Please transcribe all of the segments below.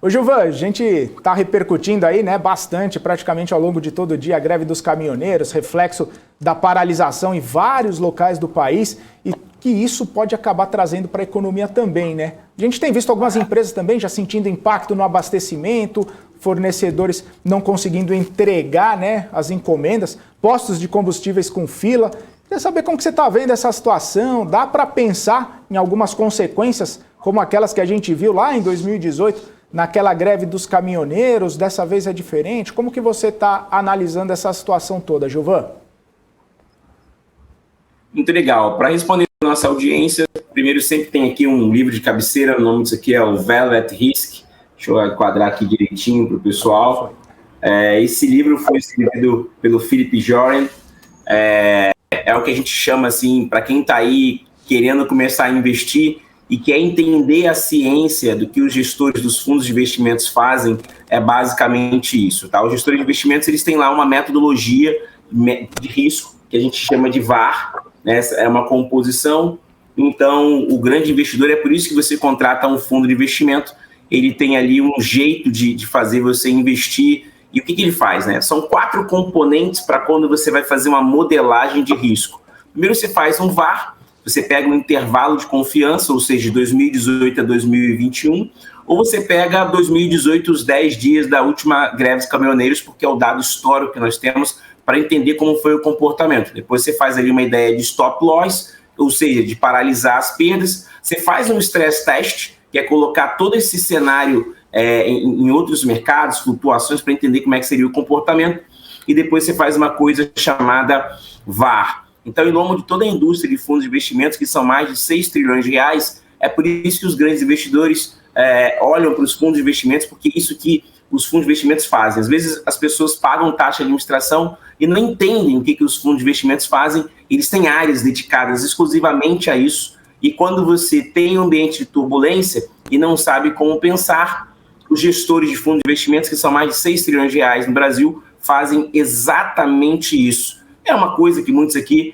Ô Gilvan, a gente está repercutindo aí, né, bastante, praticamente ao longo de todo o dia, a greve dos caminhoneiros, reflexo da paralisação em vários locais do país e que isso pode acabar trazendo para a economia também, né? A gente tem visto algumas empresas também já sentindo impacto no abastecimento, fornecedores não conseguindo entregar, né, as encomendas, postos de combustíveis com fila. Queria saber como que você está vendo essa situação, dá para pensar em algumas consequências como aquelas que a gente viu lá em 2018, naquela greve dos caminhoneiros, dessa vez é diferente. Como que você está analisando essa situação toda, Gilvan? Muito legal. Para responder a nossa audiência, primeiro sempre tem aqui um livro de cabeceira, o nome disso aqui é o Value at Risk. Deixa eu enquadrar aqui direitinho para o pessoal. Esse livro foi escrito pelo Philip Joren. É o que a gente chama, assim, para quem está aí querendo começar a investir e quer entender a ciência do que os gestores dos fundos de investimentos fazem, é basicamente isso, tá? Os gestores de investimentos, eles têm lá uma metodologia de risco, que a gente chama de VAR, né? É uma composição. Então, o grande investidor, é por isso que você contrata um fundo de investimento, ele tem ali um jeito de fazer você investir. E o que ele faz, né? São 4 componentes para quando você vai fazer uma modelagem de risco. Primeiro, você faz um VAR, você pega um intervalo de confiança, ou seja, de 2018 a 2021, ou você pega 2018, os 10 dias da última greve dos caminhoneiros, porque é o dado histórico que nós temos para entender como foi o comportamento. Depois você faz ali uma ideia de stop loss, ou seja, de paralisar as perdas. Você faz um stress test, que é colocar todo esse cenário em outros mercados, flutuações, para entender como é que seria o comportamento. E depois você faz uma coisa chamada VAR. Então, em nome de toda a indústria de fundos de investimentos, que são mais de 6 trilhões de reais, é por isso que os grandes investidores olham para os fundos de investimentos, porque isso que os fundos de investimentos fazem. Às vezes, as pessoas pagam taxa de administração e não entendem o que os fundos de investimentos fazem. Eles têm áreas dedicadas exclusivamente a isso. E quando você tem um ambiente de turbulência e não sabe como pensar, os gestores de fundos de investimentos, que são mais de 6 trilhões de reais no Brasil, fazem exatamente isso. É uma coisa que muitos aqui,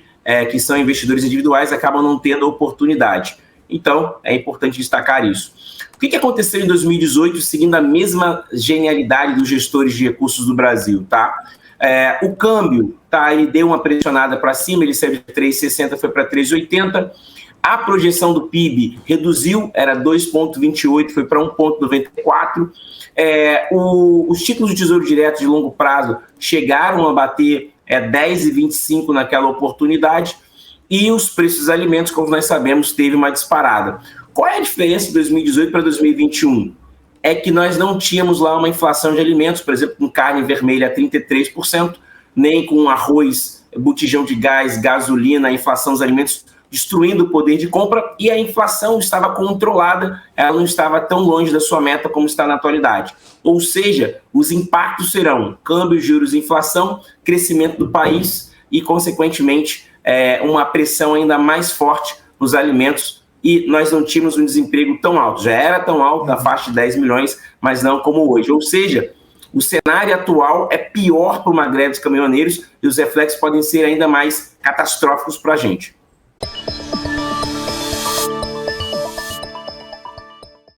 que são investidores individuais, acabam não tendo a oportunidade. Então, é importante destacar isso. O que aconteceu em 2018, seguindo a mesma genialidade dos gestores de recursos do Brasil, tá? O câmbio, tá? Ele deu uma pressionada para cima, ele saiu de 3,60, foi para 3,80. A projeção do PIB reduziu, era 2,28, foi para 1,94. Os títulos de tesouro direto de longo prazo chegaram a bater 10,25 naquela oportunidade, e os preços dos alimentos, como nós sabemos, teve uma disparada. Qual é a diferença de 2018 para 2021? É que nós não tínhamos lá uma inflação de alimentos, por exemplo, com carne vermelha a 33%, nem com arroz, botijão de gás, gasolina, a inflação dos alimentos destruindo o poder de compra, e a inflação estava controlada, ela não estava tão longe da sua meta como está na atualidade. Ou seja, os impactos serão câmbio, juros, inflação, crescimento do país e, consequentemente, uma pressão ainda mais forte nos alimentos, e nós não tínhamos um desemprego tão alto. Já era tão alto, na faixa de 10 milhões, mas não como hoje. Ou seja, o cenário atual é pior para uma greve dos caminhoneiros e os reflexos podem ser ainda mais catastróficos para a gente.